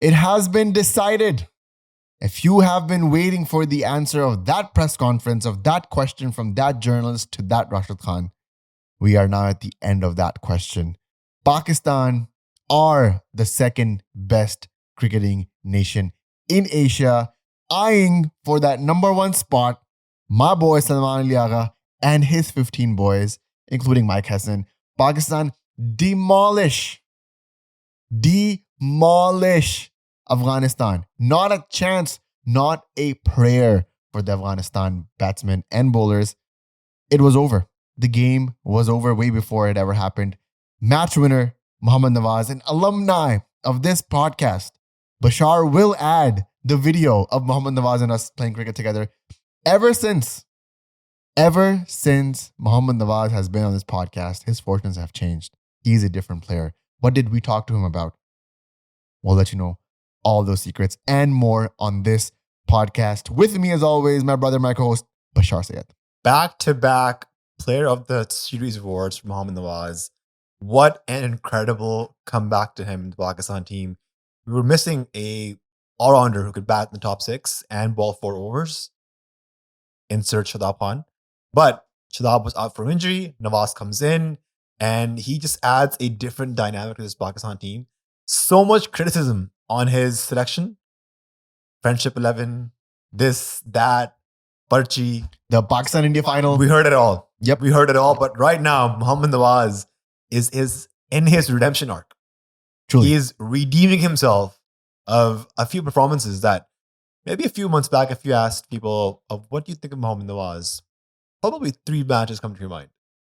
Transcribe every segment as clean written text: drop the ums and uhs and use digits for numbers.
It has been decided. If you have been waiting for the answer of that press conference, of that question from that journalist to that Rashid Khan, we are now at the end of that question. Pakistan are the second best cricketing nation in Asia, eyeing for that number one spot. My boy Salman Ali Agha and his 15 boys, including Mike Hesson. Pakistan demolish Afghanistan. Not a chance, not a prayer for the Afghanistan batsmen and bowlers. It was over. The game was over way before it ever happened. Match winner, Mohammad Nawaz, an alumni of this podcast. Bashar will add the video of Mohammad Nawaz and us playing cricket together. Ever since Mohammad Nawaz has been on this podcast, his fortunes have changed. He's a different player. What did we talk to him about? We'll let you know all those secrets and more on this podcast. With me, as always, my brother, my co-host, Bashar Sayed. Back-to-back Player of the Series awards for Mohammad Nawaz. What an incredible comeback to him in the Pakistan team. We were missing a all-rounder who could bat in the top 6 and bowl 4 overs. Insert Shadab Khan. But Shadab was out from injury. Nawaz comes in and he just adds a different dynamic to this Pakistan team. So much criticism on his selection. Friendship 11, this, that, Parchi. The Pakistan-India final. We heard it all. Yep. We heard it all. But right now, Mohammad Nawaz is in his redemption arc. Truly. He is redeeming himself of a few performances that maybe a few months back, if you asked people of what do you think of Mohammad Nawaz, probably 3 matches come to your mind.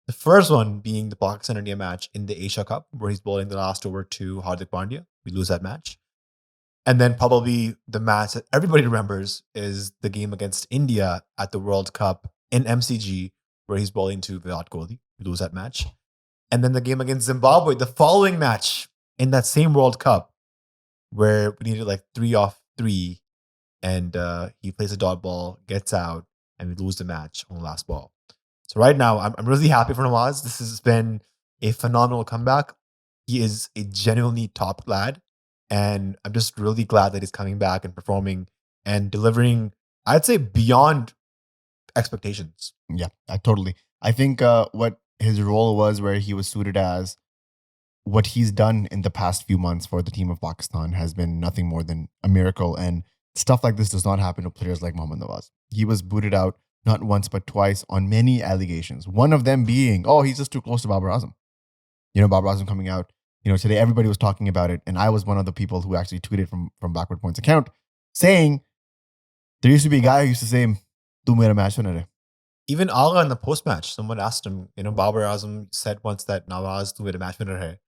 The first one being the Pakistan-India match in the Asia Cup, where he's bowling the last over to Hardik Pandya. We lose that match. And then probably the match that everybody remembers is the game against India at the World Cup in MCG, where he's bowling to Virat Kohli. We lose that match. And then the game against Zimbabwe, the following match in that same World Cup, where we needed like 3 off 3, and he plays a dot ball, gets out, and we lose the match on the last ball. So right now, I'm really happy for Nawaz. This has been a phenomenal comeback. He is a genuinely top lad. And I'm just really glad that he's coming back and performing and delivering, I'd say, beyond expectations. Yeah, totally. I think what his role was, where he was suited as, what he's done in the past few months for the team of Pakistan has been nothing more than a miracle. And stuff like this does not happen to players like Mohammad Nawaz. He was booted out not once but twice on many allegations. One of them being, he's just too close to Babar Azam. Babar Azam coming out. Today everybody was talking about it, and I was one of the people who actually tweeted from Backward Point's account saying there used to be a guy who used to say, "Tu mera match winner hai." Even Agha in the post-match, someone asked him, Babar Azam said once that Nawaz tu mera match winner hai.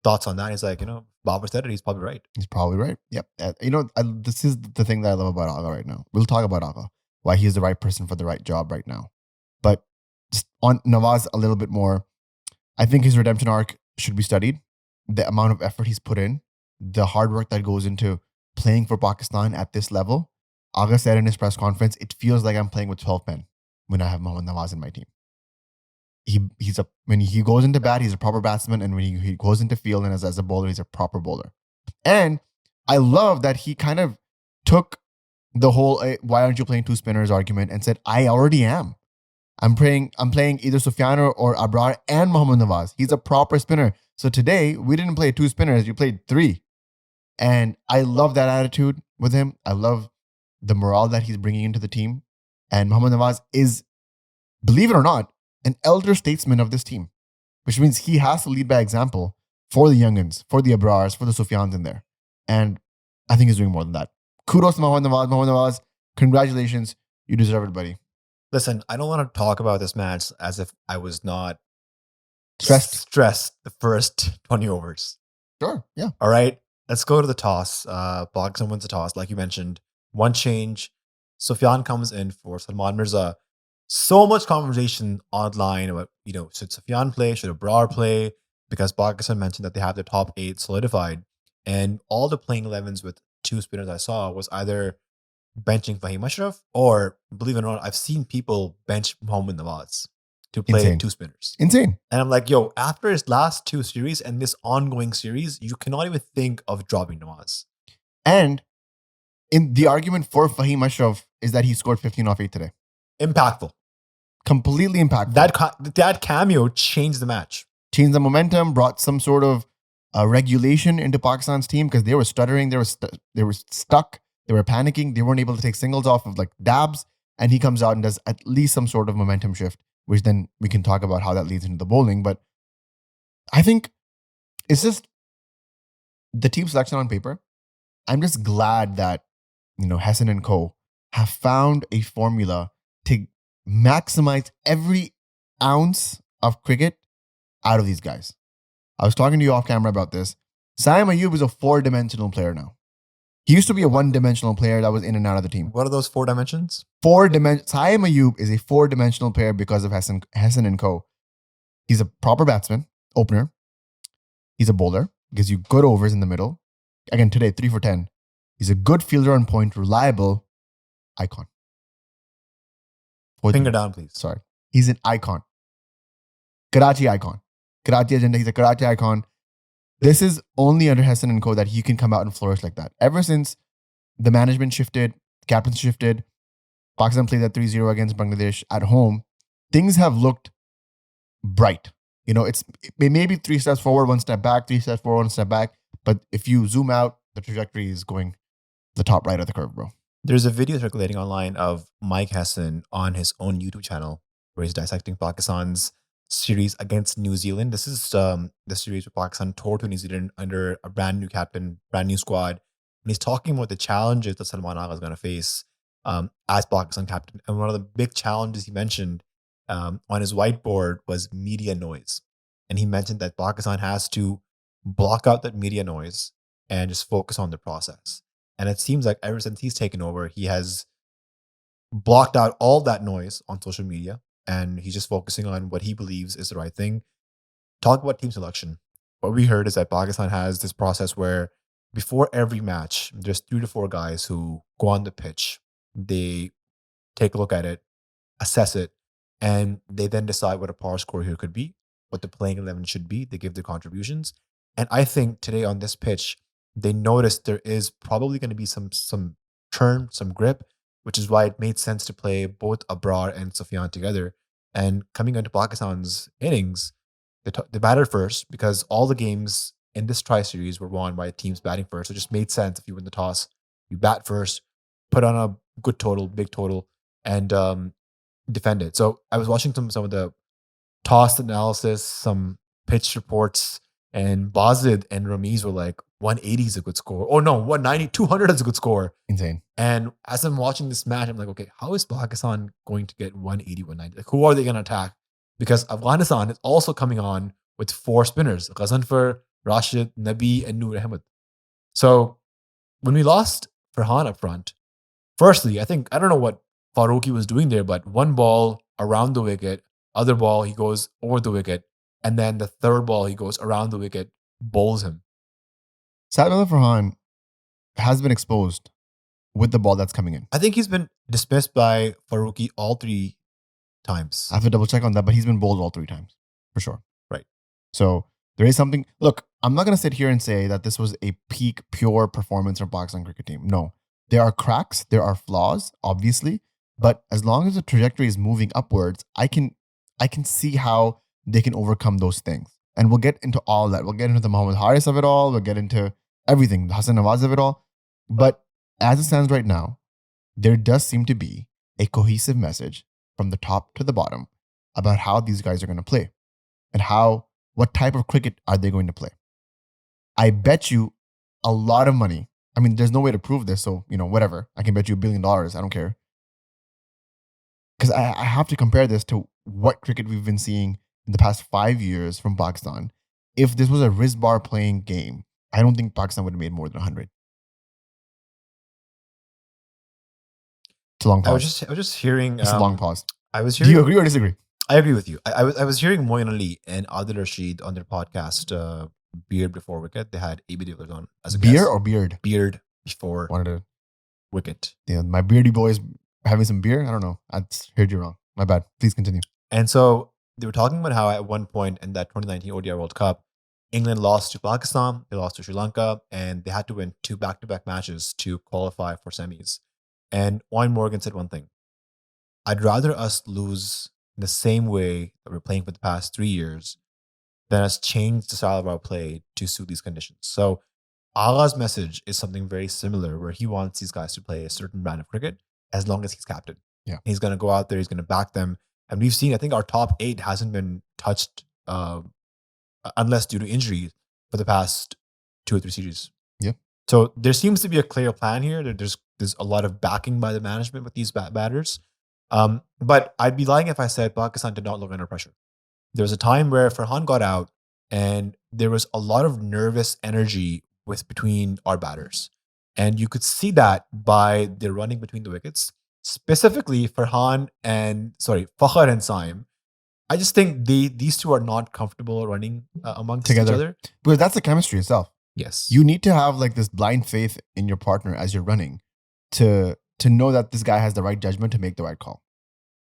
Thoughts on that? He's like, Babar said it, he's probably right. He's probably right. Yep. This is the thing that I love about Agha right now. We'll talk about Agha, why he's the right person for the right job right now. But just on Nawaz a little bit more, I think his redemption arc should be studied. The amount of effort he's put in, the hard work that goes into playing for Pakistan at this level. Agha said in his press conference, it feels like I'm playing with 12 men when I have Mohammad Nawaz in my team. When he goes into bat, he's a proper batsman, and when he goes into field and as a bowler, he's a proper bowler. And I love that he kind of took the whole why aren't you playing 2 spinners argument and said, I already am. I'm playing either Sufyan or Abrar and Mohammad Nawaz. He's a proper spinner. So today, we didn't play 2 spinners, we played 3. And I love that attitude with him. I love the morale that he's bringing into the team. And Mohammad Nawaz is, believe it or not, an elder statesman of this team, which means he has to lead by example for the youngins, for the Abrars, for the Sufyans in there. And I think he's doing more than that. Kudos to Mohammad Nawaz. Mohammad Nawaz, congratulations. You deserve it, buddy. Listen, I don't want to talk about this match as if I was not stressed the first 20 overs. Sure, yeah. All right, let's go to the toss. Pakistan wins the toss, like you mentioned. One change. Sufyan comes in for Salman Mirza. So much conversation online about, should Sufyan play? Should Abrar play? Because Pakistan mentioned that they have their top 8 solidified. And all the playing 11s with 2 spinners I saw was either benching Fahim Ashraf or, believe it or not, I've seen people bench Mohammad Nawaz to play Insane. 2 spinners. Insane. And I'm like, after his last 2 series and this ongoing series, you cannot even think of dropping Nawaz. And in the argument for Fahim Ashraf is that he scored 15 off 8 today. Impactful. Completely impactful. That cameo changed the match. Changed the momentum, brought some sort of regulation into Pakistan's team because they were stuttering, they were stuck, they were panicking, they weren't able to take singles off of like dabs, and he comes out and does at least some sort of momentum shift, which then we can talk about how that leads into the bowling. But I think it's just the team selection on paper. I'm just glad that, Hassan and co have found a formula to maximize every ounce of cricket out of these guys. I was talking to you off camera about this. Saim Ayub is a 4-dimensional player now. He used to be a 1-dimensional player that was in and out of the team. What are those 4 dimensions? Saim Ayub is a 4-dimensional player because of Hassan and co. He's a proper batsman, opener. He's a bowler, gives you good overs in the middle. Again, today, 3 for 10. He's a good fielder on point, reliable icon. Finger down, please. Sorry. He's an icon. Karachi icon. Karachi agenda, he's a Karachi icon. This is only under Hassan and co that he can come out and flourish like that. Ever since the management shifted, captains shifted, Pakistan played that 3-0 against Bangladesh at home, things have looked bright. It may be 3 steps forward, 1 step back, 3 steps forward, 1 step back. But if you zoom out, the trajectory is going the top right of the curve, bro. There's a video circulating online of Mike Hassan on his own YouTube channel where he's dissecting Pakistan's series against New Zealand. This is the series where Pakistan toured to New Zealand under a brand new captain, brand new squad. And he's talking about the challenges that Salman Agha is going to face as Pakistan captain. And one of the big challenges he mentioned on his whiteboard was media noise. And he mentioned that Pakistan has to block out that media noise and just focus on the process. And it seems like ever since he's taken over, he has blocked out all that noise on social media and he's just focusing on what he believes is the right thing. Talk about team selection. What we heard is that Pakistan has this process where before every match, there's 3 to 4 guys who go on the pitch. They take a look at it, assess it, and they then decide what a power score here could be, what the playing 11 should be. They give their contributions. And I think today on this pitch, they noticed there is probably going to be some turn, some grip, which is why it made sense to play both Abrar and Sufyan together. And coming into Pakistan's innings, they batted first because all the games in this tri-series were won by teams batting first. So it just made sense if you win the toss, you bat first, put on a good total, big total, and defend it. So I was watching some of the toss analysis, some pitch reports, and Bazid and Ramiz were like, 180 is a good score. Oh no, 190, 200 is a good score. Insane. And as I'm watching this match, I'm like, okay, how is Pakistan going to get 180, 190? Like, who are they going to attack? Because Afghanistan is also coming on with 4 spinners, Ghazanfar, Rashid, Nabi, and Noor Ahmed. So when we lost Farhan up front, firstly, I don't know what Farooqi was doing there, but one ball around the wicket, other ball, he goes over the wicket. And then the third ball, he goes around the wicket, bowls him. Saad Farhan has been exposed with the ball that's coming in. I think he's been dismissed by Farooqi all 3 times. I have to double check on that, but he's been bowled all 3 times, for sure. Right. So there is something. Look, I'm not going to sit here and say that this was a peak, pure performance from Pakistan cricket team. No. There are cracks, there are flaws, obviously. But as long as the trajectory is moving upwards, I can see how they can overcome those things. And we'll get into all that. We'll get into the Mohammad Haris of it all. We'll get into everything, the Hassan Nawaz of it all. But as it stands right now, there does seem to be a cohesive message from the top to the bottom about how these guys are going to play and what type of cricket are they going to play. I bet you a lot of money. I mean, there's no way to prove this. So, whatever. I can bet you $1 billion. I don't care. Because I have to compare this to what cricket we've been seeing in the past 5 years from Pakistan. If this was a Rizbar playing game, I don't think Pakistan would have made more than 100. It's a long pause. I was just hearing. It's a long pause. I was Do hearing. you agree or disagree? I agree with you. I was hearing Moin Ali and Adil Rashid on their podcast, Beard Before Wicket. They had AB de Villiers on as a Beer guest. or beard? Beard Before Wanted to. Wicket. Yeah, my beardy boys having some beer. I don't know. I heard you wrong. My bad. Please continue. And so they were talking about how at one point in that 2019 ODI World Cup, England lost to Pakistan, they lost to Sri Lanka, and they had to win 2 back-to-back matches to qualify for semis. And Wayne Morgan said one thing: I'd rather us lose in the same way that we're playing for the past 3 years than us change the style of our play to suit these conditions. So Agha's message is something very similar, where he wants these guys to play a certain brand of cricket as long as he's captain. Yeah. He's going to go out there, he's going to back them. And we've seen, I think our top 8 hasn't been touched unless due to injury for the past 2 or 3 series. Yeah. So there seems to be a clear plan here. There's a lot of backing by the management with these batters. But I'd be lying if I said Pakistan did not look under pressure. There was a time where Farhan got out and there was a lot of nervous energy between our batters. And you could see that by their running between the wickets. Specifically, Fakhr and Saim. I just think these two are not comfortable running amongst Together. each other. Because that's the chemistry itself. Yes. You need to have like this blind faith in your partner as you're running to know that this guy has the right judgment to make the right call.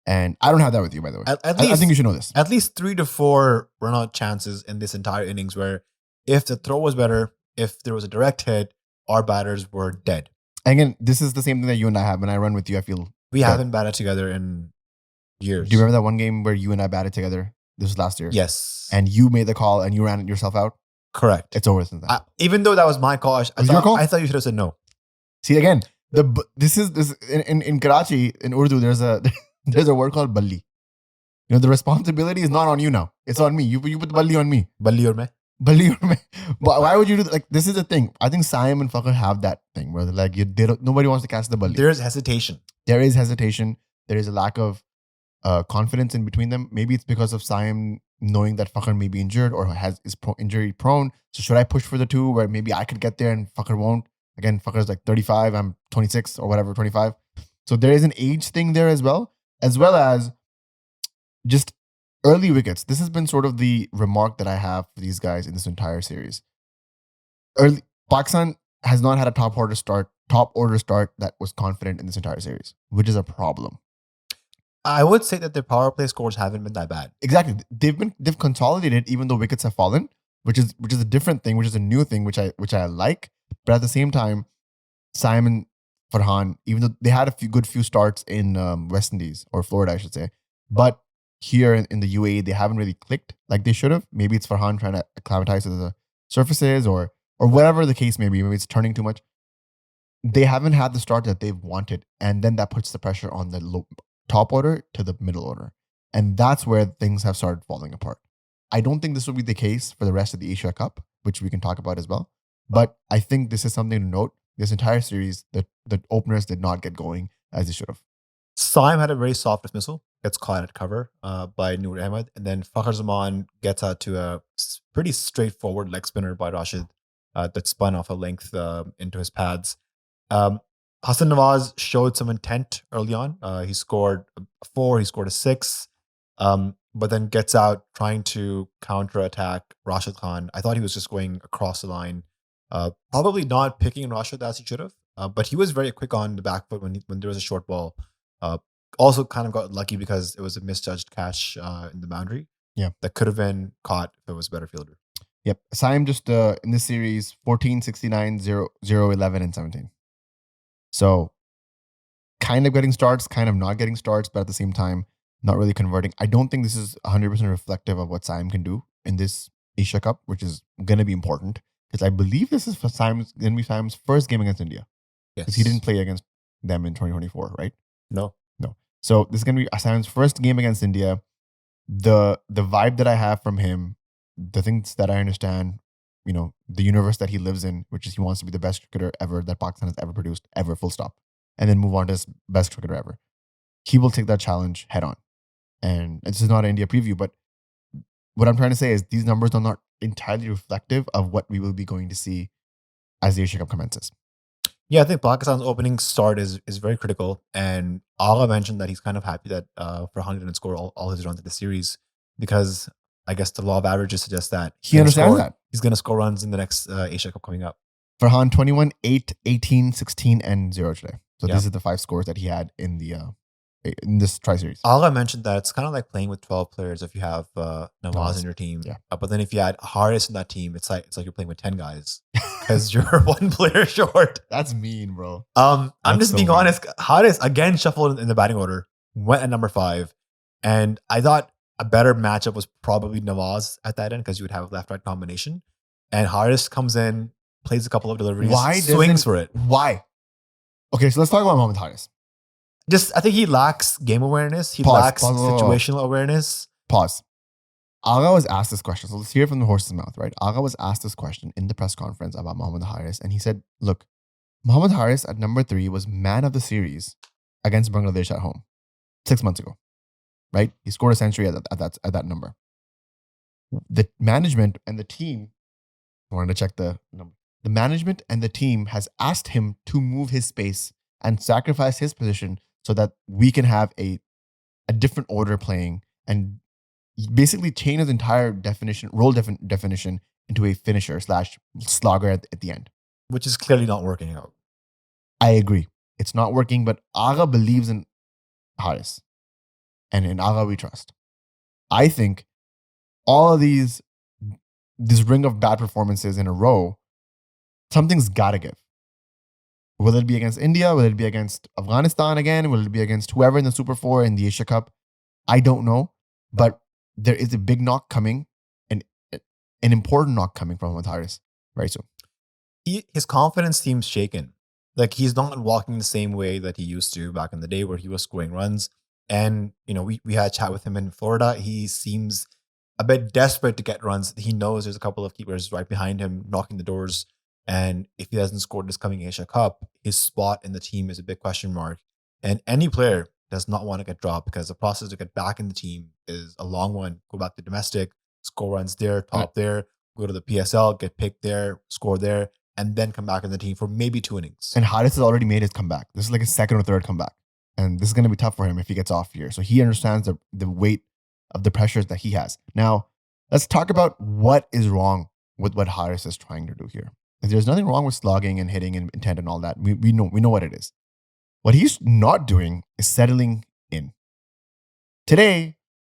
And I don't have that with you, by the way. At least, I think you should know this. At least 3 to 4 run-out chances in this entire innings where if the throw was better, if there was a direct hit, our batters were dead. Again, this is the same thing that you and I have. When I run with you, I feel we haven't batted together in years. Do you remember that one game where you and I batted together? This was last year. Yes. And you made the call and you ran yourself out? Correct. It's over since then. Even though that was my call, I thought you should have said no. See, again, this in Karachi, in Urdu, there's a word called balli. You know, the responsibility is not on you now. It's on me. You put balli on me. Balli or me? Balli or me. But why would you do that? Like, this is the thing. I think Saim and Fakhr have that thing where they're like, nobody wants to catch the balli. There's hesitation. There is hesitation. There is a lack of confidence in between them. Maybe it's because of Saim knowing that Fakhr may be injured or is injury prone. So should I push for the 2 where maybe I could get there and Fakhr won't? Again, Fakhr's like 35, I'm 26 or whatever, 25. So there is an age thing there as well as just early wickets. This has been sort of the remark that I have for these guys in this entire series. Pakistan has not had a top order start that was confident in this entire series, which is a problem. I would say that their power play scores haven't been that bad. Exactly. They've consolidated even though wickets have fallen, which is a different thing, which is a new thing, which I like. But at the same time, Simon, Farhan, even though they had a few starts in West Indies or Florida, I should say, but here in the UAE, they haven't really clicked like they should have. Maybe it's Farhan trying to acclimatize to the surfaces or whatever the case may be. Maybe it's turning too much. They haven't had the start that they've wanted, and then that puts the pressure on the top order to the middle order. And that's where things have started falling apart. I don't think this will be the case for the rest of the Asia Cup, which we can talk about as well. But I think this is something to note. This entire series, the openers did not get going as they should have. Saim had a very soft dismissal, gets caught at cover by Noor Ahmed. And then Fakhr Zaman gets out to a pretty straightforward leg spinner by Rashid that spun off a length into his pads. Hassan Nawaz showed some intent early on. He scored a 4, he scored a 6, but then gets out trying to counter-attack Rashid Khan. I thought he was just going across the line, probably not picking Rashid as he should have, but he was very quick on the back foot when there was a short ball. Also kind of got lucky because it was a misjudged catch in the boundary. Yeah. That could have been caught if it was a better fielder. Yep. Saim just in this series, 14, 69, 0, 0, 11, and 17. So kind of getting starts, kind of not getting starts, but at the same time, not really converting. I don't think this is 100% reflective of what Saim can do in this Asia Cup, which is going to be important because I believe this is going to be Saim's first game against India. Yes. Because he didn't play against them in 2024, right? No. So this is going to be Saim's first game against India. The vibe that I have from him, the things that I understand, you know, the universe that he lives in, which is he wants to be the best cricketer ever that Pakistan has ever produced, ever, full stop. And then move on to his best cricketer ever. He will take that challenge head on. And this is not an India preview, but what I'm trying to say is these numbers are not entirely reflective of what we will be going to see as the Asia Cup commences. Yeah, I think Pakistan's opening start is very critical. And Agha mentioned that he's kind of happy that Farhan didn't score all his runs in the series because I guess the law of averages suggests that he understands that. He's going to score runs in the next Asia Cup coming up. Farhan, 21, 8, 18, 16, and 0 today. So these are the 5 scores that he had in the in this tri-series. Agha mentioned that it's kind of like playing with 12 players if you have Nawaz Nawaz, in your team. yeah. But then if you add Haris in that team, it's like you're playing with 10 guys because you're one player short. That's mean, bro. I'm That's just so being mean. honest. Haris again shuffled in the batting order, went at number 5, and I thought a better matchup was probably Nawaz at that end because you would have a left-right combination. And Haris comes in, plays a couple of deliveries, swings for it. Why? Okay, so let's talk about Mohammad Haris. I think he lacks game awareness. He Pause, lacks pause. situational awareness. Pause. Agha was asked this question. So let's hear it from the horse's mouth, right? Agha was asked this question in the press conference about Mohammad Haris. And he said, look, Mohammad Haris at number 3 was man of the series against Bangladesh at home 6 months ago, right? He scored a century at that number. The management and the team, I wanted to check the number. The management and the team has asked him to move his space and sacrifice his position so that we can have a different order playing and basically change his entire definition into a finisher / slogger at the end. Which is clearly not working out. I agree. It's not working, but Agha believes in Haris. And in Agha we trust. I think all of this ring of bad performances in a row, something's got to give. Will it be against India? Will it be against Afghanistan again? Will it be against whoever in the Super 4 in the Asia Cup? I don't know. But there is a big knock coming, and an important knock coming from Mohammad Haris very soon. His confidence seems shaken. Like he's not walking the same way that he used to back in the day where he was scoring runs. And, we had a chat with him in Florida. He seems a bit desperate to get runs. He knows there's a couple of keepers right behind him knocking the doors. And if he hasn't scored this coming Asia Cup, his spot in the team is a big question mark. And any player does not want to get dropped because the process to get back in the team is a long one. Go back to domestic, score runs there, top there, go to the PSL, get picked there, score there, and then come back in the team for maybe 2 innings. And Haris has already made his comeback. This is like his second or third comeback. And this is going to be tough for him if he gets off here. So he understands the weight of the pressures that he has. Now, let's talk about what is wrong with what Haris is trying to do here. There's nothing wrong with slogging and hitting and intent and all that. We know what it is. What he's not doing is settling in. Today,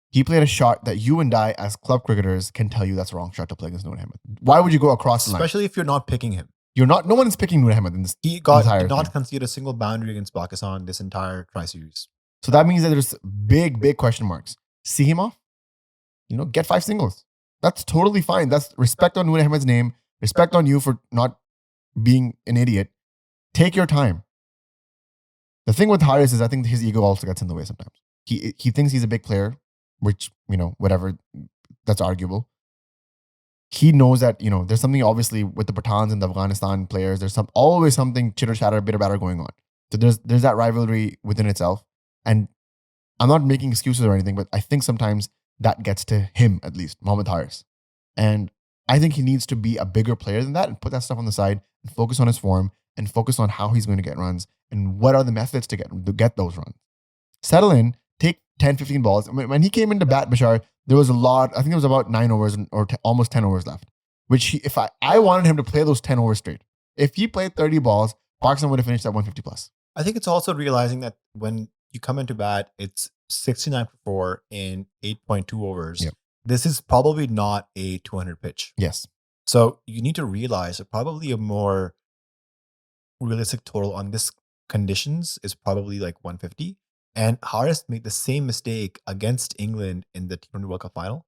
he played a shot that you and I, as club cricketers, can tell you that's a wrong shot to play against Noor Ahmed. Why would you go across the line? Especially if you're not picking him. No one is picking Noor Ahmed in this. He did not concede a single boundary against Pakistan this entire tri-series. So that means that there's big question marks. See him off. Get 5 singles. That's totally fine. That's respect on Noor Ahmed's name. Respect on you for not being an idiot. Take your time. The thing with Haris is I think his ego also gets in the way sometimes. He thinks he's a big player, which, whatever, that's arguable. He knows that, there's something obviously with the Pathans and the Afghanistan players, there's always something chitter-chatter, bitter-batter going on. So there's that rivalry within itself. And I'm not making excuses or anything, but I think sometimes that gets to him, at least, Mohammad Haris. And I think he needs to be a bigger player than that and put that stuff on the side and focus on his form and focus on how he's going to get runs and what are the methods to get those runs. Settle in, take 10, 15 balls. When he came into bat, Bashar, there was a lot, I think there was about 9 overs or almost 10 overs left, which if I wanted him to play those 10 overs straight. If he played 30 balls, Pakistan would have finished at 150 plus. I think it's also realizing that when you come into bat, it's 69 for 4 in 8.2 overs. Yep. This is probably not a 200 pitch. Yes. So you need to realize that probably a more realistic total on this conditions is probably like 150. And Haris made the same mistake against England in the T20 World Cup final.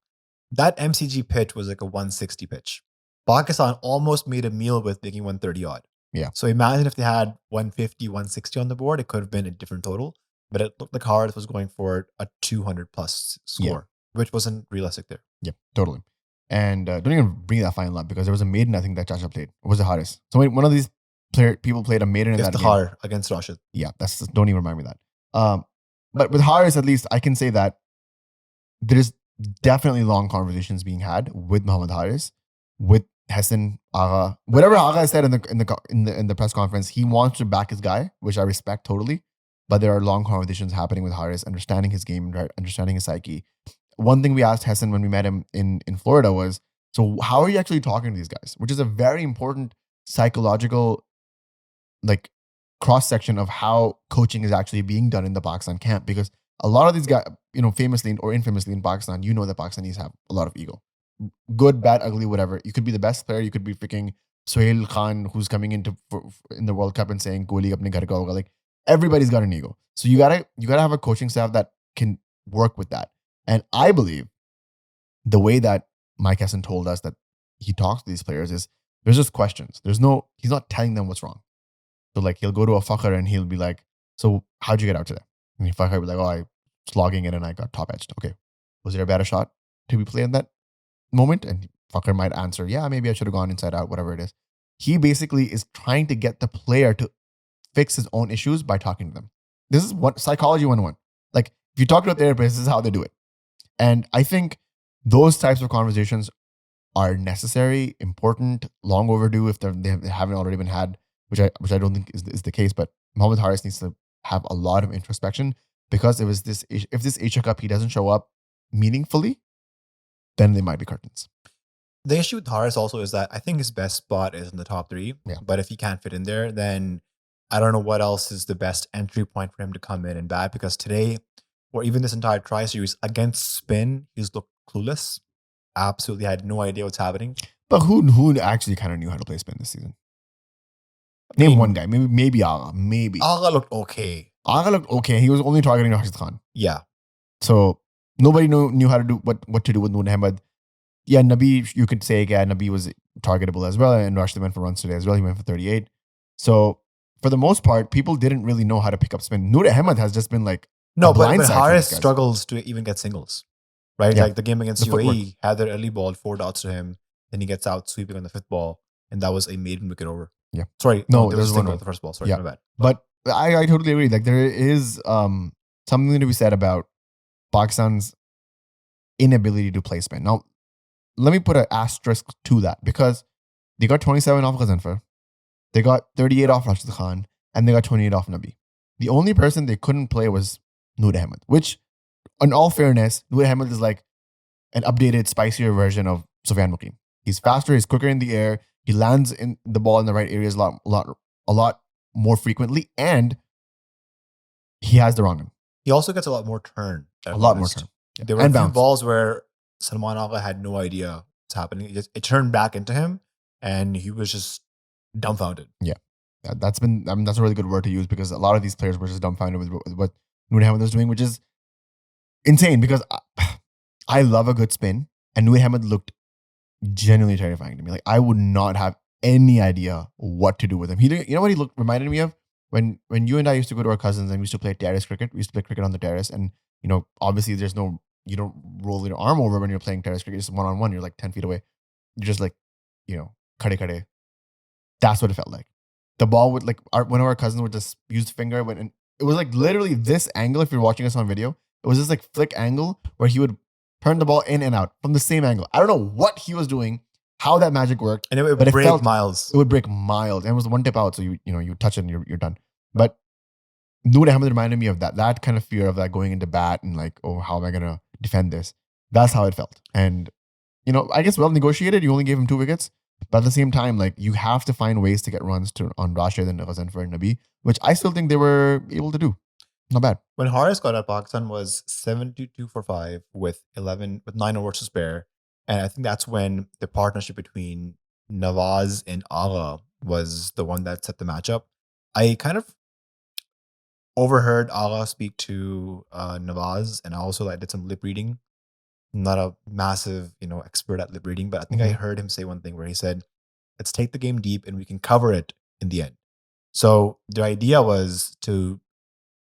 That MCG pitch was like a 160 pitch. Pakistan almost made a meal with making 130 odd. Yeah. So imagine if they had 150, 160 on the board, it could have been a different total. But it looked like Haris was going for a 200 plus score, which wasn't realistic there. Yeah, totally. And don't even bring that final up because there was a maiden, I think, that Sharjah played. Or was it Haris? So one of these people played a maiden in that game. Har against Rashid. Yeah, don't even remind me that. But with Haris, at least, I can say that there's definitely long conversations being had with Mohammad Haris, with Hassan, Agha. Whatever Agha said in the press conference, he wants to back his guy, which I respect totally. But there are long conversations happening with Haris, understanding his game, understanding his psyche. One thing we asked Hassan when we met him in Florida was, so how are you actually talking to these guys? Which is a very important psychological cross section of how coaching is actually being done in the Pakistan camp, because a lot of these guys, famously or infamously in Pakistan, that Pakistanis have a lot of ego. Good, bad, ugly, whatever. You could be the best player. You could be freaking Sohail Khan, who's coming in the World Cup and saying "Kohli apne ghar ka hoga." Like, everybody's got an ego. So you gotta have a coaching staff that can work with that. And I believe the way that Mike Hessen told us that he talks to these players is there's just questions. He's not telling them what's wrong. So like he'll go to a fucker and he'll be like, "So how'd you get out today?" And the fucker will be like, "Oh, I was logging in and I got top edged." Okay, was there a better shot to be played in that moment? And fucker might answer, "Yeah, maybe I should have gone inside out, whatever it is." He basically is trying to get the player to fix his own issues by talking to them. This is what psychology 101. Like, if you talk to a therapist, this is how they do it. And I think those types of conversations are necessary, important, long overdue if they haven't already been had, which I don't think is the case. But Mohammad Haris needs to have a lot of introspection, because if this Asia Cup he doesn't show up meaningfully, then they might be curtains. The issue with Haris also is that I think his best spot is in the top 3. Yeah. But if he can't fit in there, then I don't know what else is the best entry point for him to come in and bat, because today, or even this entire tri-series against spin, he's looked clueless. Absolutely had no idea what's happening. But who actually kind of knew how to play spin this season? Name one guy. Maybe Agha. Maybe. Agha looked okay. Agha looked okay. He was only targeting Rashid Khan. Yeah. So nobody knew how to do what to do with Noor Ahmed. Yeah, Nabi, you could say, yeah, Nabi was targetable as well, and Rashid went for runs today as well. He went for 38. So for the most part, people didn't really know how to pick up spin. Noor Ahmed has just been like but Haris struggles to even get singles, right? Yeah. Like the game against UAE had their early ball, 4 dots to him, then he gets out sweeping on the 5th ball, and that was a maiden wicket over. Yeah. Sorry, no, there was a single at the first ball. Sorry, my bad. But I totally agree. Like, there is something to be said about Pakistan's inability to play spin. Now, let me put an asterisk to that, because they got 27 off Ghazanfar, they got 38 off Rashid Khan, and they got 28 off Nabi. The only person they couldn't play was Noor Ahmed, which, in all fairness, Noor Ahmed is like an updated, spicier version of Sufyan Muqim. He's faster, he's quicker in the air, he lands in the ball in the right areas a lot more frequently, and he has the wrong one. He also gets a lot more turn. A lot more turn. Yeah. There were a few balls where Salman Agha had no idea what's happening. It turned back into him, and he was just dumbfounded. Yeah, that's a really good word to use, because a lot of these players were just dumbfounded with what Noor Ahmed was doing, which is insane, because I love a good spin, and Noor Ahmed looked genuinely terrifying to me. Like, I would not have any idea what to do with him. You know what he reminded me of? When you and I used to go to our cousins and we used to play terrace cricket. We used to play cricket on the terrace, and obviously you don't roll your arm over when you're playing terrace cricket. It's one-on-one. You're like 10 feet away. You're just like, khade. That's what it felt like. The ball would, like, one of our cousins would just use the finger, and it was like literally this angle. If you're watching us on video, it was this like flick angle where he would turn the ball in and out from the same angle. I don't know what he was doing, how that magic worked, and it would break miles. It would break miles, and it was one tip out, so you touch it and you're done. But Noor Ahmed reminded me of that kind of fear of that going into bat and like, oh, how am I gonna defend this? That's how it felt. And I guess well negotiated. You only gave him 2 wickets, but at the same time, like, you have to find ways to get runs on Rashid and Ghazanfar and Nabi, which I still think they were able to do. Not bad. When Haris got out, Pakistan was 72 for 5 with 9 overs to spare, and I think that's when the partnership between Nawaz and Agha was the one that set the matchup. I kind of overheard Agha speak to Nawaz, and I also did some lip reading. I'm not a massive expert at lip reading, but I think I heard him say one thing where he said, "Let's take the game deep and we can cover it in the end." So the idea was to,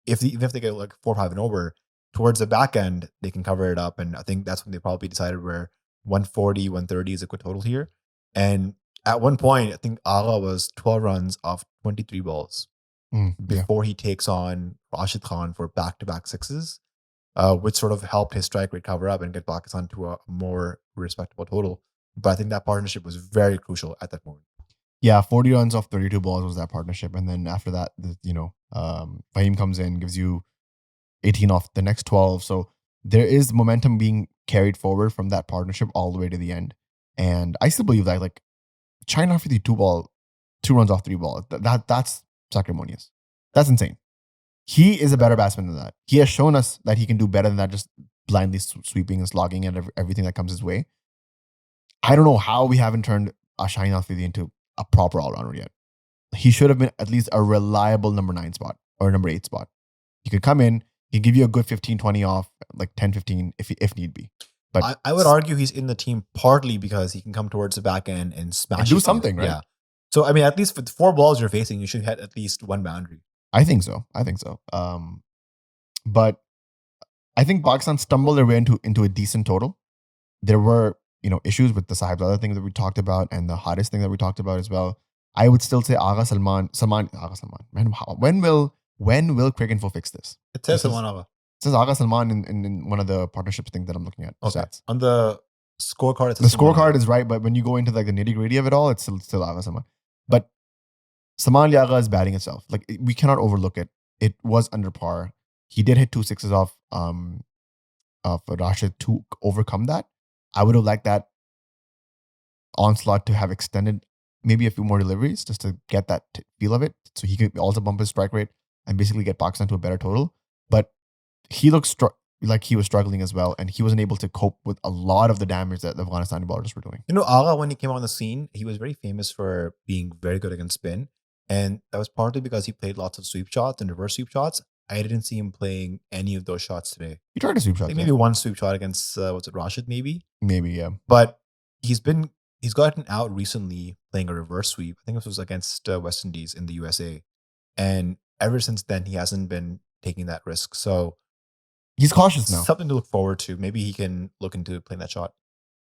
even if they get like 4-5 and over, towards the back end they can cover it up, and I think that's when they probably decided where 140, 130 is a good total here. And at one point, I think Agha was 12 runs off 23 balls before he takes on Rashid Khan for back-to-back sixes, which sort of helped his strike rate cover up and get Pakistan to a more respectable total. But I think that partnership was very crucial at that moment. Yeah, 40 runs off 32 balls was that partnership. And then after that, Fahim comes in, gives you 18 off the next 12. So there is momentum being carried forward from that partnership all the way to the end. And I still believe that, like, China 52 ball, 2 runs off 3 balls, that's sacrimonious. That's insane. He is a better batsman than that. He has shown us that he can do better than that, just blindly sweeping and slogging and everything that comes his way. I don't know how we haven't turned Shaheen Afridi into a proper all-rounder yet. He should have been at least a reliable number 9 spot or number 8 spot. He could come in, he'd give you a good 15, 20 off, like 10, 15 if need be. But I would argue he's in the team partly because he can come towards the back end and smash do it. something, right? Yeah. So, I mean, at least for the 4 balls you're facing, you should hit at least one boundary. I think so. But I think Pakistan stumbled their way into a decent total. There were, issues with the Sahibzada thing that we talked about and the hardest thing that we talked about as well. I would still say Agha Salman. Man, when will Crick Info fix this? It says This is- Salman Agha. It says Agha Salman in one of the partnership things that I'm looking at. Okay. Stats. On the scorecard, it The says Salman scorecard Agha. is right, but when you go into like the nitty gritty of it all, it's still Agha Salman. But Saman Agha is batting itself. Like we cannot overlook it. It was under par. He did hit 2 sixes off Rashid to overcome that. I would have liked that onslaught to have extended maybe a few more deliveries just to get that feel of it, so he could also bump his strike rate and basically get Pakistan to a better total. But he looked like he was struggling as well, and he wasn't able to cope with a lot of the damage that the Afghanistani bowlers were doing. Agha, when he came on the scene, he was very famous for being very good against spin. And that was partly because he played lots of sweep shots and reverse sweep shots. I didn't see him playing any of those shots today. He tried to sweep I shot. think maybe one sweep shot against, Rashid maybe? Maybe, yeah. But he's gotten out recently playing a reverse sweep. I think this was against West Indies in the USA. And ever since then, he hasn't been taking that risk. So He's cautious now. something to look forward to. Maybe he can look into playing that shot.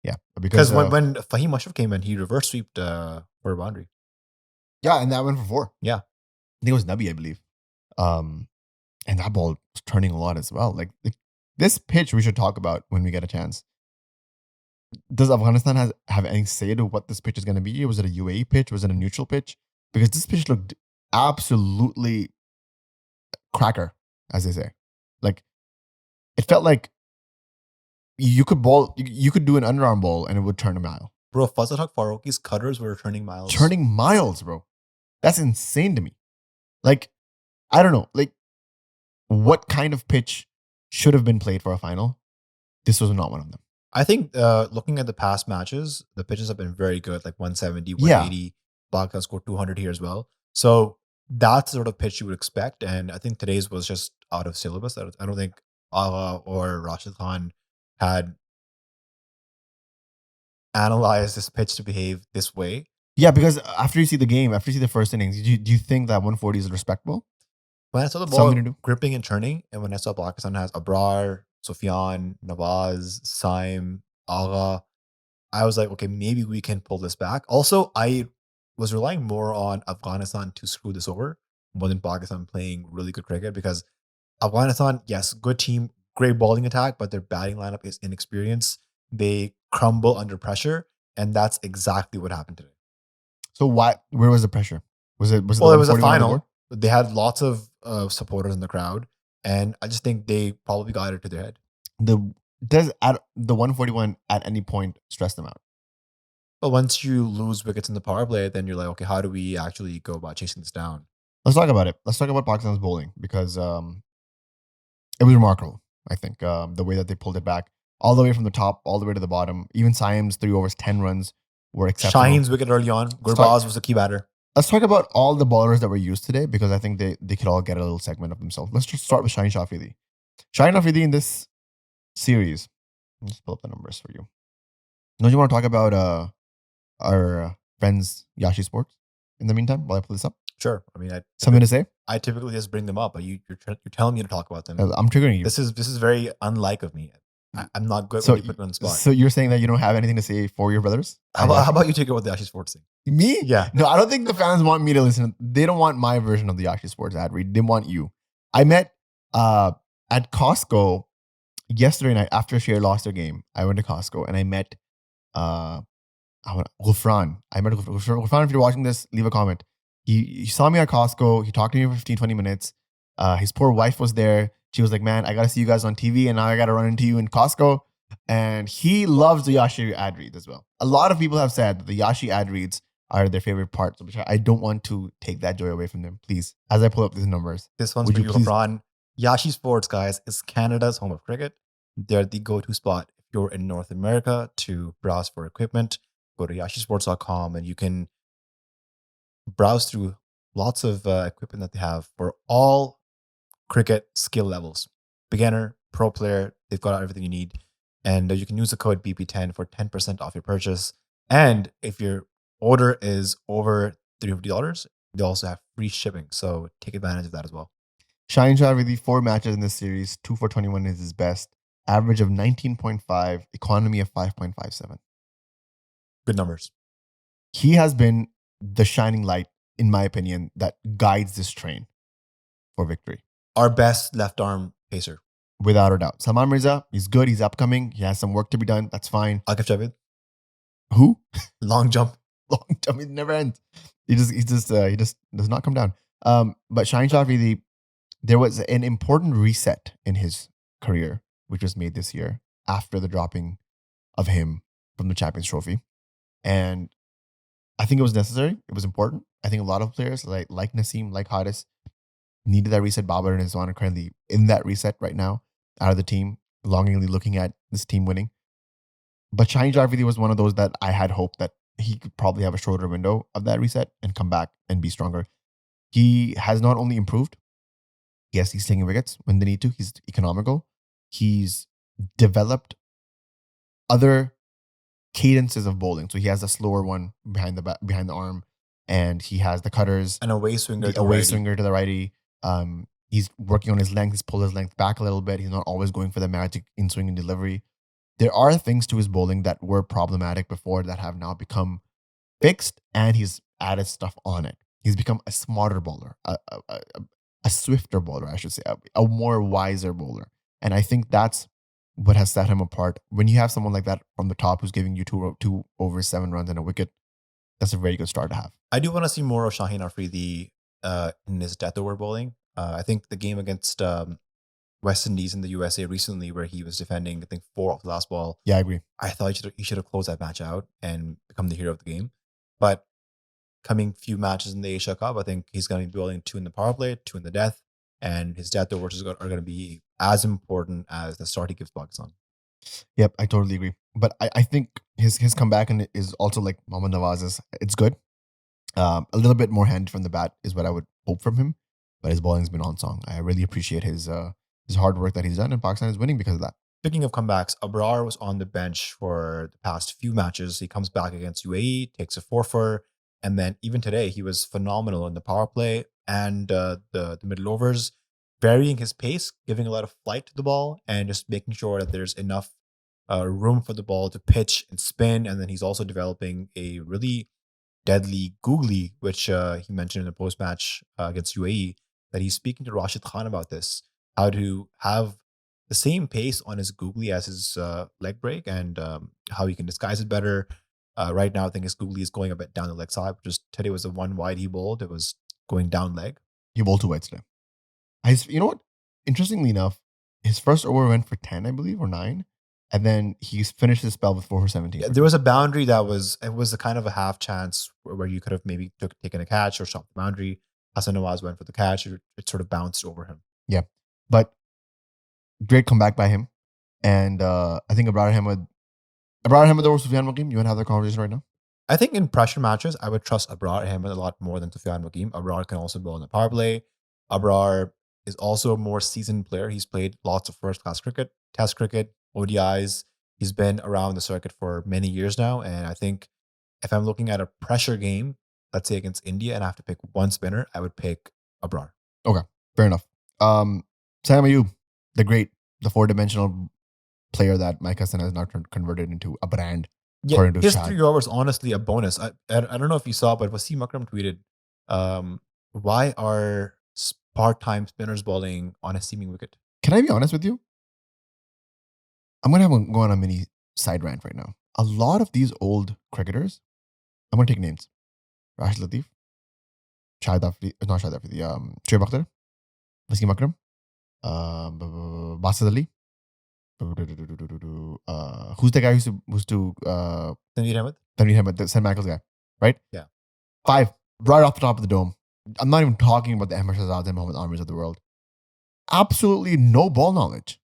Yeah. Because when Fahim Ashraf came in, he reverse sweeped for a boundary. Yeah, and that went for 4. Yeah. I think it was Nabi, I believe. And that ball was turning a lot as well. Like this pitch we should talk about when we get a chance. Does Afghanistan have any say to what this pitch is going to be? Was it a UAE pitch? Was it a neutral pitch? Because this pitch looked absolutely cracker, as they say. Like it felt like you could do an underarm ball and it would turn a mile. Bro, Fazal Haq Faruqi's cutters were turning miles. Turning miles, bro. That's insane to me. Like, I don't know. Like, what kind of pitch should have been played for a final? This was not one of them. I think looking at the past matches, the pitches have been very good, like 170, 180. Pakistan scored 200 here as well. So that's the sort of pitch you would expect. And I think today's was just out of syllabus. I don't think Agha or Rashid Khan had analyzed this pitch to behave this way. Yeah, because after you see the game, after you see the first innings, do you think that 140 is respectable? When I saw the ball Something to do. gripping and turning, and when I saw Pakistan has Abrar, Sufyan, Nawaz, Saim, Agha, I was like, okay, maybe we can pull this back. Also, I was relying more on Afghanistan to screw this over more than Pakistan playing really good cricket, because Afghanistan, yes, good team, great bowling attack, but their batting lineup is inexperienced. They crumble under pressure, and that's exactly what happened today. So where was the pressure? Was it? Well, it was a 141 on the final. board? They had lots of supporters in the crowd, and I just think they probably got it to their head. Does at the 141 at any point stress them out? But once you lose wickets in the power play, then you're like, okay, how do we actually go about chasing this down? Let's talk about it. Let's talk about Pakistan's bowling, because it was remarkable. I think the way that they pulled it back all the way from the top, all the way to the bottom. Even Saim's 3 overs, 10 runs were exceptional. Shaheen's wicket early on. Gurbaz was the key batter. Let's talk about all the bowlers that were used today, because I think they could all get a little segment of themselves. Let's just start with Shaheen Afridi. Shaheen Afridi in this series, let me just pull up the numbers for you. Don't you want to talk about our friends Yashi Sports in the meantime while I pull this up? Sure. I mean, Something to say? I typically just bring them up, but you're telling me to talk about them. I'm triggering you. This is very unlike of me. I'm not good So, when you put me on the spot. so you're saying that you don't have anything to say for your brothers? How about you take it with the Yashi Sports thing? Me? Yeah. No, I don't think the fans want me to listen. They don't want my version of the Yashi Sports ad read. They want you. I met at Costco yesterday night after Share lost their game. I went to Costco and I met Ghufran. Ghufran, if you're watching this, leave a comment. He saw me at Costco. He talked to me for 15, 20 minutes. His poor wife was there. She was like, man, I got to see you guys on TV, and now I got to run into you in Costco. And he loves the Yashi ad reads as well. A lot of people have said that the Yashi ad reads are their favorite parts, which I don't want to take that joy away from them. Please, as I pull up these numbers, This one's would for you you, please? LeBron. Yashi Sports, guys, is Canada's home of cricket. They're the go-to spot if you're in North America to browse for equipment. Go to yashisports.com and you can browse through lots of equipment that they have for all cricket skill levels. Beginner, pro player, they've got everything you need. And you can use the code BP10 for 10% off your purchase. And if your order is over $350, they also have free shipping. So take advantage of that as well. Shaheen Shah with the 4 matches in this series, 2 for 21 is his best. Average of 19.5, economy of 5.57. Good numbers. He has been the shining light, in my opinion, that guides this train for victory. Our best left arm pacer. Without a doubt. Salman Mirza, he's good. He's upcoming. He has some work to be done. That's fine. Akif Javid, Who? long jump. Long time. It never ends. He just does not come down. But Shaheen Shah Afridi, there was an important reset in his career, which was made this year after the dropping of him from the Champions Trophy. And I think it was necessary. It was important. I think a lot of players like Naseem, like Haris, needed that reset. Babar and Rizwan are currently in that reset right now, out of the team, longingly looking at this team winning. But Shaheen Shah Afridi was one of those that I had hoped that he could probably have a shorter window of that reset and come back and be stronger. He has not only improved, yes, he's taking wickets when they need to. He's economical. He's developed other cadences of bowling. So he has a slower one behind the arm, and he has the cutters, An away swinger. the away swinger to the righty. He's working on his length. He's pulled his length back a little bit. He's not always going for the magic in swing and delivery. There are things to his bowling that were problematic before that have now become fixed, and he's added stuff on it. He's become a smarter bowler, a swifter bowler, I should say, a more wiser bowler. And I think that's what has set him apart. When you have someone like that from the top who's giving you two over 7 runs and a wicket, that's a very good start to have. I do want to see more of Shaheen Afridi in his death over bowling. I think the game against West Indies in the USA recently, where he was defending, I think 4 off the last ball. Yeah, I agree. I thought he should have closed that match out and become the hero of the game. But coming few matches in the Asia Cup, I think he's going to be bowling 2 in the power play, 2 in the death, and his death overs are going to be as important as the start he gives Pakistan. Yep, I totally agree. But I think his comeback is also like Mohammad Nawaz's. It's good. A little bit more handed from the bat is what I would hope from him. But his bowling's been on song. I really appreciate his hard work that he's done, and Pakistan is winning because of that. Speaking of comebacks, Abrar was on the bench for the past few matches. He comes back against UAE, takes a 4-for, and then even today he was phenomenal in the power play and the middle overs, varying his pace, giving a lot of flight to the ball, and just making sure that there's enough room for the ball to pitch and spin. And then he's also developing a really deadly googly, which he mentioned in the post-match against UAE, that he's speaking to Rashid Khan about this, how to have the same pace on his googly as his leg break, and how he can disguise it better. Right now, I think his googly is going a bit down the leg side, which today was the one wide he bowled. It was going down leg. He bowled 2 wides today. You know what? Interestingly enough, his first over went for 10, I believe, or 9. And then he finished his spell with 4 for 17. Yeah, there was a boundary it was a kind of a half chance where you could have maybe taken a catch or shot the boundary. Hassan Nawaz went for the catch. It sort of bounced over him. Yeah. But great comeback by him. And I think Abrar Ahmed over Sufyan Waqim. You want to have that conversation right now? I think in pressure matches, I would trust Abrar Ahmed a lot more than Sufyan Waqim. Abrar can also bowl in the power play. Abrar is also a more seasoned player. He's played lots of first-class cricket, test cricket, ODIs. He's been around the circuit for many years now. And I think if I'm looking at a pressure game, let's say against India, and I have to pick one spinner, I would pick Abrar. Okay, fair enough. Sam Ayub, the 4-dimensional player that Mike Hassan has now converted into a brand. Yeah, his 3 overs, honestly, a bonus. I don't know if you saw, but Wasim Akram tweeted, why are part-time spinners bowling on a seaming wicket? Can I be honest with you? I'm going to go on a mini side rant right now. A lot of these old cricketers, I'm going to take names. Rashid Latif, Shoaib Akhtar, Wasim Akram, Basid Ali. Who's the guy who's to Tanveer Ahmed? Tanveer Ahmed, the St. Michael's guy, right? Yeah. 5 right off the top of the dome. I'm not even talking about the Ahmed Shahzads and Mohammad Amirs of the world. Absolutely no ball knowledge.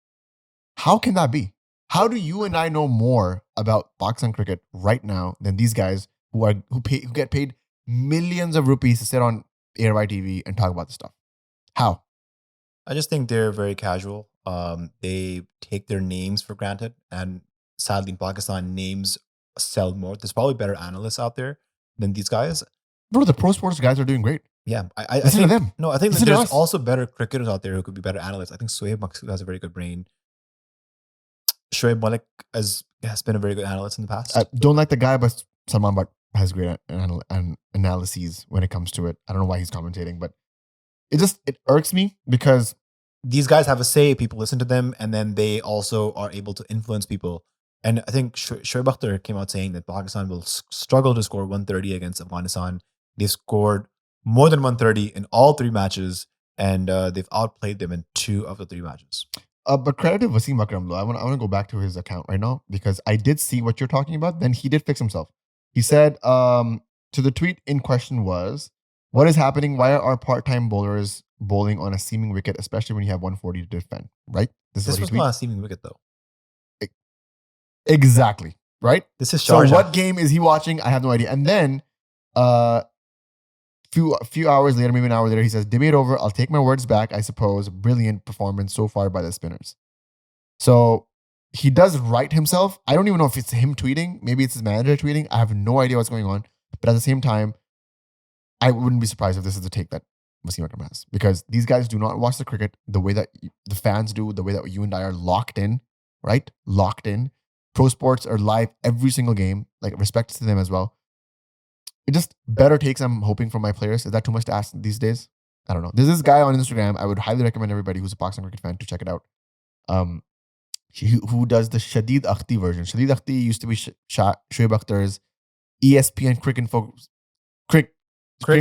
How can that be? How do you and I know more about Pakistan cricket right now than these guys who get paid millions of rupees to sit on ARY TV and talk about this stuff? How? I just think they're very casual. They take their names for granted, and sadly, in Pakistan, names sell more. There's probably better analysts out there than these guys. Bro, the pro sports guys are doing great. Yeah, I Listen think to them. no, I think that Listen to there's us. also better cricketers out there who could be better analysts. I think Sohaib Maksud has a very good brain. Shoaib Malik has been a very good analyst in the past. I don't like the guy, but Salman Butt has great analyses when it comes to it. I don't know why he's commentating, but it irks me because These guys have a say. People listen to them, and then they also are able to influence people. And I think Shoaib Akhtar came out saying that Pakistan will struggle to score 130 against Afghanistan. They've scored more than 130 in all 3 matches, and they've outplayed them in 2 of the 3 matches. But credit to Wasim Akram, though. I want to go back to his account right now because I did see what you're talking about. Then he did fix himself. He said, to the tweet in question was, what is happening? Why are our part-time bowlers bowling on a seaming wicket, especially when you have 140 to defend, right? This what he was tweeted. not a seaming wicket, though. Exactly, right? This is So Sharjah. what game is he watching? I have no idea. And then few hours later, maybe an hour later, he says, debate over. I'll take my words back, I suppose. Brilliant performance so far by the spinners. So he does right himself. I don't even know if it's him tweeting. Maybe it's his manager tweeting. I have no idea what's going on. But at the same time, I wouldn't be surprised if this is the take that Wasim Akram has. Because these guys do not watch the cricket the way that the fans do, the way that you and I are locked in, right? Locked in. Pro sports are live every single game. Like, respect to them as well. It just better takes, I'm hoping, from my players. Is that too much to ask these days? I don't know. There's this guy on Instagram. I would highly recommend everybody who's a Pakistan cricket fan to check it out. Who does the Shadid Akhti version. Shadid Akhti used to be Shoaib Akhtar's ESPN Cricket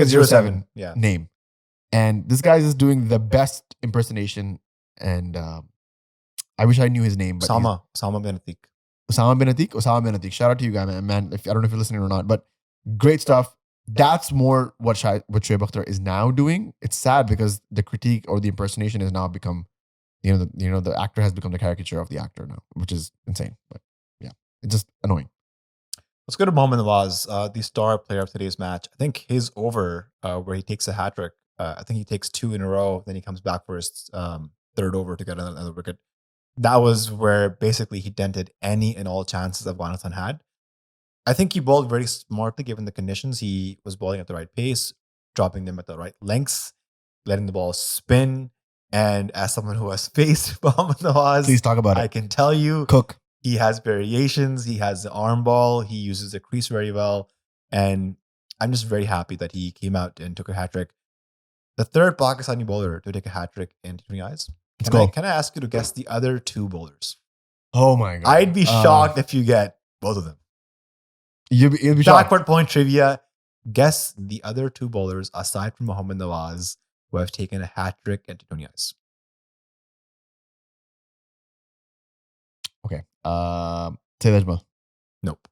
07 Yeah. name. And this guy is doing the best impersonation. And I wish I knew his name. But Osama bin Atiq. Osama bin Atiq. Shout out to you, guy, man. I don't know if you're listening or not, but great stuff. That's more what Shoaib Akhtar is now doing. It's sad because the critique or the impersonation has now become, the actor has become the caricature of the actor now, which is insane. But yeah, it's just annoying. Let's go to Mohammad Nawaz, the star player of today's match. I think his over, where he takes a hat trick, I think he takes 2 in a row, then he comes back for his 3rd over to get another wicket. That was where basically he dented any and all chances Afghanistan had. I think he bowled very smartly given the conditions. He was bowling at the right pace, dropping them at the right lengths, letting the ball spin. And as someone who has faced Mohammad Nawaz, Please talk about it. I can tell you, Cook. he has variations. He has the arm ball. He uses the crease very well. And I'm just very happy that he came out and took a hat trick. The 3rd Pakistani bowler to take a hat trick in T20Is. Can I ask you to guess the other 2 bowlers? Oh my God. I'd be shocked if you get both of them. You'll be shocked. Backward point trivia. Guess the other 2 bowlers aside from Mohammad Nawaz who have taken a hat trick at T20Is. Okay. Sayyid Ajmal. Nope.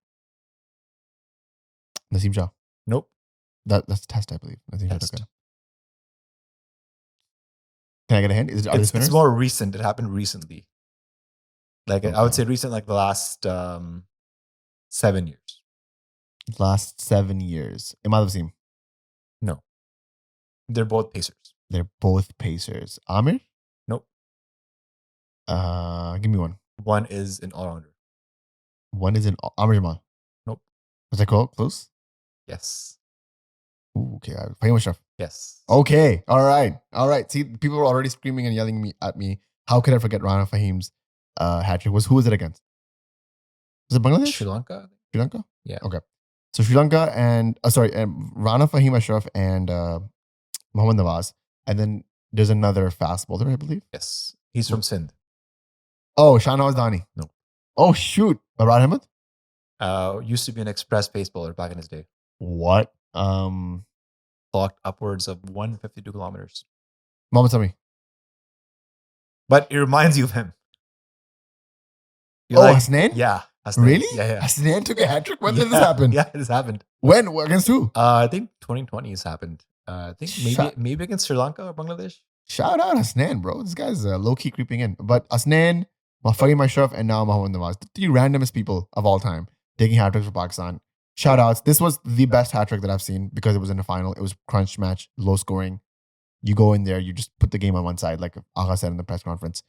Naseem Shah. Nope. That's test, I believe. Naseem Shah. Test. Okay. Can I get a hint? Is it other spinners? It's more recent. It happened recently. Like I would say recent, like the last 7 years. Last 7 years. Imad Wasim. No. They're both pacers. They're both pacers. Amir? Nope. Give me one. One is an all-rounder. One is in Amir Jamal. Nope. Was that close? Yes. Ooh, okay. Fahim Ashraf. Yes. Okay. All right. See, people were already screaming and yelling at me. How could I forget Rana Fahim's hat trick? Who was it against? Was it Bangladesh? Sri Lanka? Sri Lanka? Yeah. Okay. So Sri Lanka and Rana Fahim Ashraf and Mohammad Nawaz. And then there's another fast bowler, I believe. Yes. He's from Sindh. Oh, Shahnawaz Dani. No. Oh, shoot. Babar Ahmed? Used to be an express pace bowler back in his day. What? Clocked upwards of 152 kilometers. Mohammad Sami. But it reminds you of him. Hasnain? Yeah. Hasnain. Really? Yeah. Hasnain took a hat trick? When did this happen? Yeah, it has happened. When? Against who? I think 2020 has happened. I think Shut- maybe against Sri Lanka or Bangladesh. Shout out Asnan, bro. This guy's low-key creeping in. But Asnan, Fahim Ashraf, and now Mohammad Nawaz. The three randomest people of all time taking hat-tricks for Pakistan. Shout outs. This was the best hat-trick that I've seen because it was in a final. It was a crunch match, low scoring. You go in there, you just put the game on one side, like Agha said in the press conference.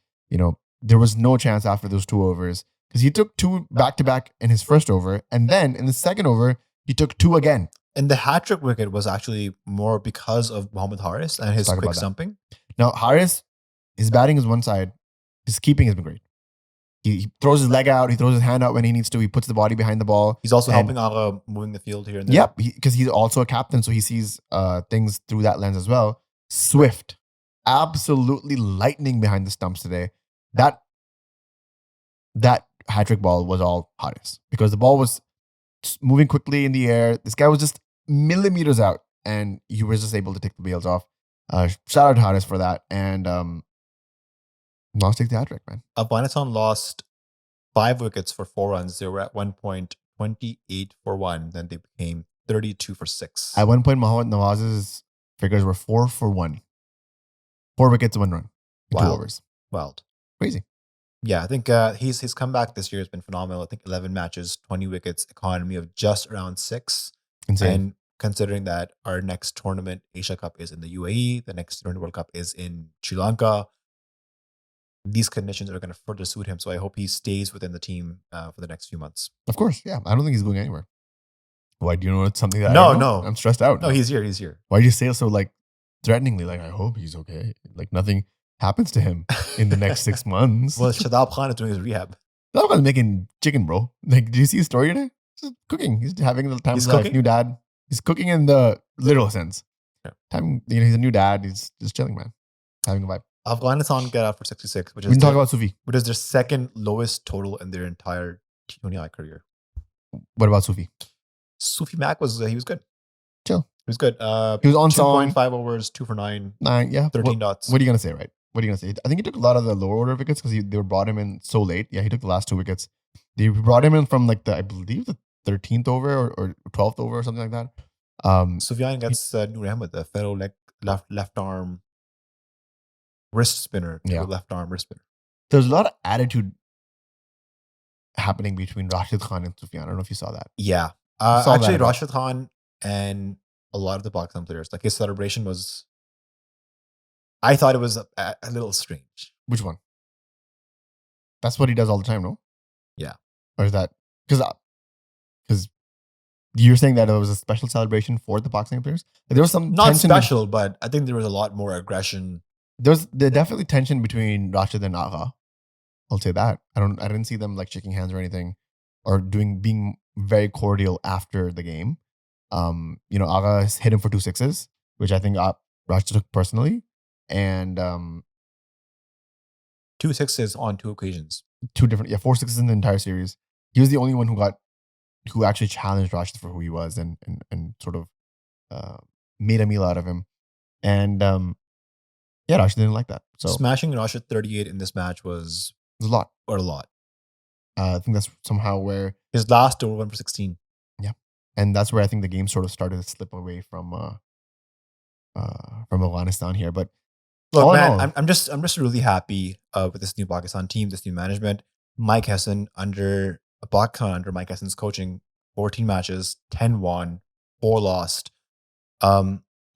There was no chance after those 2 overs because he took 2 back-to-back in his first over. And then in the second over, he took 2 again. And the hat trick wicket was actually more because of Mohammad Haris and his talk quick about that. stumping. Now, Haris, his batting is one side. His keeping has been great. He throws his leg out. He throws his hand out when he needs to. He puts the body behind the ball. He's also And- helping Agha moving the field here and there. Yep, because he's also a captain, so he sees things through that lens as well. Swift, absolutely lightning behind the stumps today. That hat-trick ball was all Haris because the ball was moving quickly in the air. This guy was just millimeters out, and he was just able to take the bails off. Shout out to Haris for that, and Nawaz take the hat-trick, man. Afghanistan lost 5 wickets for 4 runs. They were at one point 28 for 1. Then they became 32 for 6. At one point, Mohammad Nawaz's figures were 4 for 1. 4 wickets, 1 run in 2 Wow. overs. Wild. Crazy. Yeah, I think his comeback this year has been phenomenal. I think 11 matches, 20 wickets, economy of just around 6. Insane. And considering that our next tournament, Asia Cup, is in the UAE, the next Tournament World Cup is in Sri Lanka, these conditions are going to further suit him. So I hope he stays within the team for the next few months. Of course, yeah. I don't think he's going anywhere. Why? Do you know it's something that I No, don't know? no. I'm stressed out. No, he's here. He's here. Why do you say it so like threateningly? Like, I hope he's okay. Like nothing happens to him in the next 6 months. Well, Shadab Khan is doing his rehab. That guy's making chicken, bro. Like, did you see his story today? He's cooking. He's having the time of He's his life. cooking? New dad. He's cooking in the literal sense. Yeah. He's a new dad. He's just chilling, man. Having a vibe. Afghanistan get out for 66, which We can is talk about Sufi. their second lowest total in their entire T20I career. What about Sufi? Sufi Mack was he was good. Chill. He was good. He was on song. 2.5 overs, 2 for 9, 9, yeah. 13 dots. What are you gonna say, right? What are you gonna say? I think he took a lot of the lower order wickets because they brought him in so late. Yeah, he took the last 2 wickets. They brought him in from I believe the 13th over or 12th over or something like that. Sufyan gets Noor Ahmed, the fellow left arm wrist spinner. Yeah. Left arm wrist spinner. There's a lot of attitude happening between Rashid Khan and Sufyan. I don't know if you saw that. Yeah. Saw Actually, that. Rashid Khan and a lot of the Pakistan players, like his celebration was, I thought it was a little strange. Which one? That's what he does all the time, no? Yeah. Or is that because you're saying that it was a special celebration for the boxing players? Like, there was some Not tension special, but I think there was a lot more aggression. There's definitely tension between Rashid and Agha. I'll say that. I didn't see them like shaking hands or anything, or being very cordial after the game. Agha hit him for 2 sixes, which I think Rashid took personally, and 2 sixes on 2 occasions. 4 sixes in the entire series. He was the only one who actually challenged Rashid for who he was and sort of made a meal out of him. And Rashid didn't like that. So Smashing Rashid 38 in this match was it was a lot. a lot. I think that's somehow where, His last over went for 16. and that's where I think the game sort of started to slip away from Afghanistan here. But Look, all in man, all- I'm just really happy with this new Pakistan team, this new management. Mike Hesson under Mike Hesson's coaching, 14 matches, 10 won, 4 lost.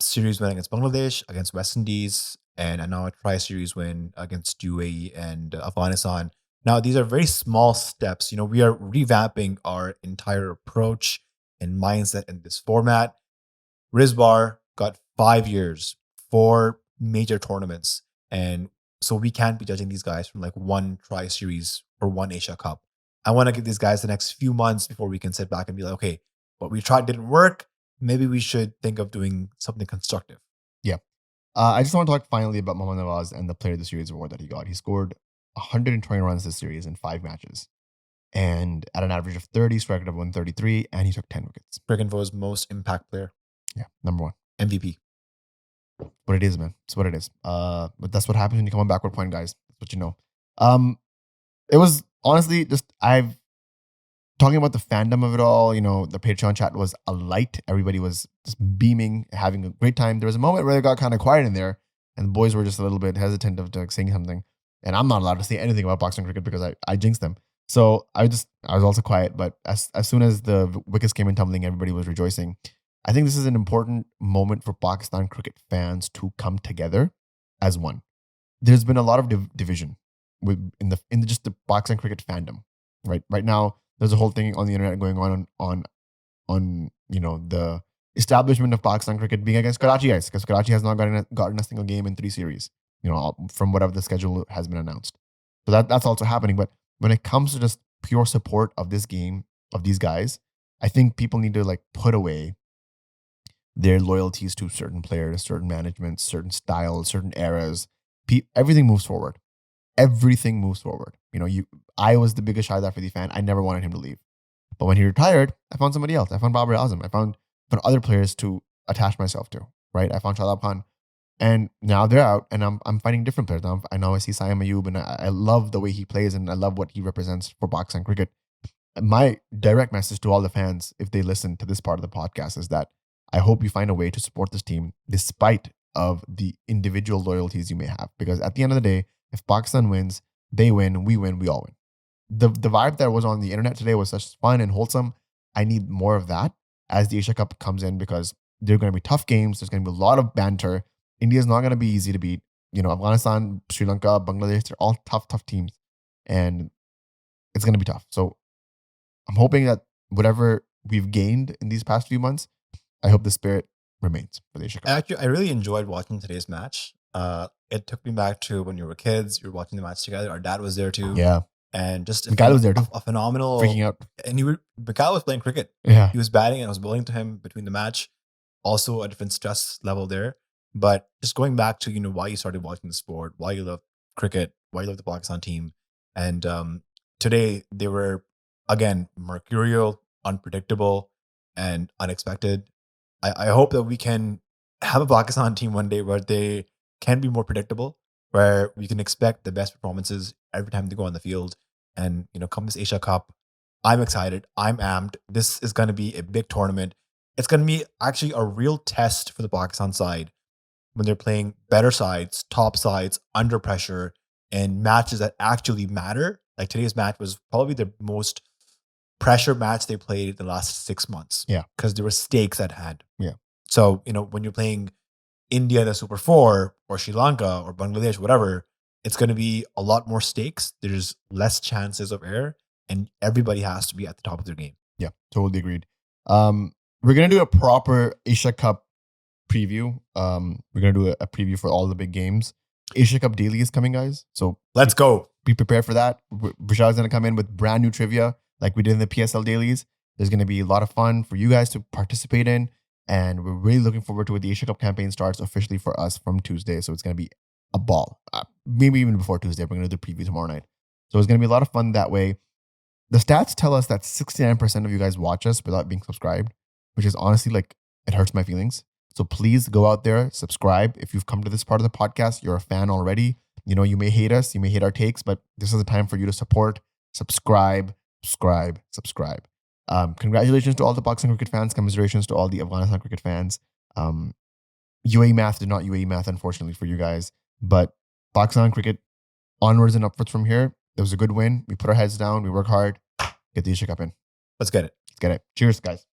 Series win against Bangladesh, against West Indies, and now a tri-series win against UAE and Afghanistan. Now, these are very small steps. We are revamping our entire approach and mindset in this format. Rizbar got 5 years, 4 major tournaments, and so we can't be judging these guys from like 1 tri-series or 1 Asia Cup. I want to give these guys the next few months before we can sit back and be like, okay, what we tried didn't work. Maybe we should think of doing something constructive. I just want to talk finally about Mohammad Nawaz and the Player of the Series award that he got. He scored 120 runs this series in 5 matches, and at an average of 30, struck rate of 133, and he took 10 wickets. Briganvo's most impact player, Yeah, number 1. MVP. What it is, man. It's what it is. But that's what happens when you come on backward point, guys. That's what you know. It was honestly just talking about the fandom of it all, the Patreon chat was alight. Everybody was just beaming, having a great time. There was a moment where it got kind of quiet in there, and the boys were just a little bit hesitant of like, saying something. And I'm not allowed to say anything about boxing cricket because I jinxed them. So I was also quiet. But as soon as the wickets came in tumbling, everybody was rejoicing. I think this is an important moment for Pakistan cricket fans to come together as one. There's been a lot of division in just the Pakistan cricket fandom, right? Right now, there's a whole thing on the internet going on the establishment of Pakistan cricket being against Karachi guys, because Karachi has not gotten a single game in 3 series, from whatever the schedule has been announced. So that's also happening. But when it comes to just pure support of this game, of these guys, I think people need to like put away their loyalties to certain players, certain managements, certain styles, certain eras. Everything moves forward. Everything moves forward. I was the biggest Shahid Afridi fan. I never wanted him to leave. But when he retired, I found somebody else. I found Babar Azam. I found other players to attach myself to, right? I found Shadab Khan. And now they're out, and I'm finding different players. Now I see Saim Ayub, and I love the way he plays, and I love what he represents for Pakistan cricket. My direct message to all the fans, if they listen to this part of the podcast, is that I hope you find a way to support this team despite of the individual loyalties you may have. Because at the end of the day, if Pakistan wins, they win, we all win. The vibe that was on the internet today was such fun and wholesome. I need more of that as the Asia Cup comes in, because they're going to be tough games. There's going to be a lot of banter. India's not going to be easy to beat. Afghanistan, Sri Lanka, Bangladesh, they're all tough teams. And it's going to be tough. So I'm hoping that whatever we've gained in these past few months, I hope the spirit remains for the Asia Cup. Actually, I really enjoyed watching today's match. It took me back to when you were kids. You were watching the match together. Our dad was there too. Yeah. And just Mikhail was there too. A phenomenal Freaking out. And Mikhail was playing cricket. Yeah. He was batting, and I was bowling to him between the match. Also a different stress level there. But just going back to why you started watching the sport, why you love cricket, why you love the Pakistan team, and today they were again mercurial, unpredictable, and unexpected. I hope that we can have a Pakistan team one day where they can be more predictable, where we can expect the best performances every time they go on the field. And, come this Asia Cup, I'm excited. I'm amped. This is going to be a big tournament. It's going to be actually a real test for the Pakistan side when they're playing better sides, top sides, under pressure, and matches that actually matter. Like today's match was probably the most pressure match they played in the last 6 months. Yeah. Because there were stakes at hand. Yeah. So, when you're playing India in the Super 4 or Sri Lanka or Bangladesh, whatever, it's going to be a lot more stakes. There's less chances of error, and everybody has to be at the top of their game. Yeah, totally agreed. We're going to do a proper Asia Cup preview. We're going to do a preview for all the big games. Asia Cup Daily is coming, guys. So let's go. Be prepared for that. Vishal is going to come in with brand new trivia like we did in the PSL dailies. There's going to be a lot of fun for you guys to participate in. And we're really looking forward to it. The Asia Cup campaign starts officially for us from Tuesday. So it's going to be a ball. Maybe even before Tuesday, we're going to do the preview tomorrow night. So it's going to be a lot of fun that way. The stats tell us that 69% of you guys watch us without being subscribed, which is honestly like, it hurts my feelings. So please go out there, subscribe. If you've come to this part of the podcast, you're a fan already. You may hate us, you may hate our takes, but this is the time for you to support, subscribe. Congratulations to all the Pakistan cricket fans. Commiserations to all the Afghanistan cricket fans. UAE math did not UAE math, unfortunately, for you guys. But Pakistan cricket, onwards and upwards from here. It was a good win. We put our heads down. We work hard. Get the Asia Cup in. Let's get it. Cheers, guys.